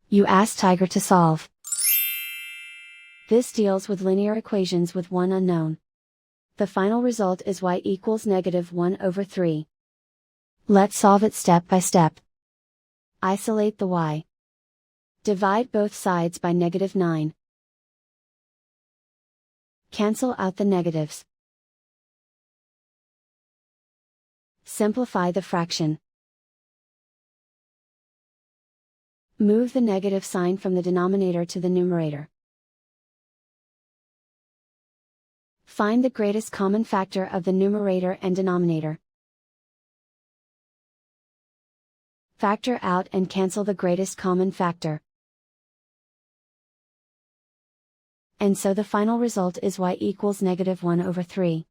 You ask Tiger to solve. This deals with linear equations with one unknown. The final result is y equals -1/3. Let's solve it step by step. Isolate the y. Divide both sides by -9. Cancel out the negatives. Simplify the fraction. Move the negative sign from the denominator to the numerator. Find the greatest common factor of the numerator and denominator. Factor out and cancel the greatest common factor. And so the final result is y equals -1/3.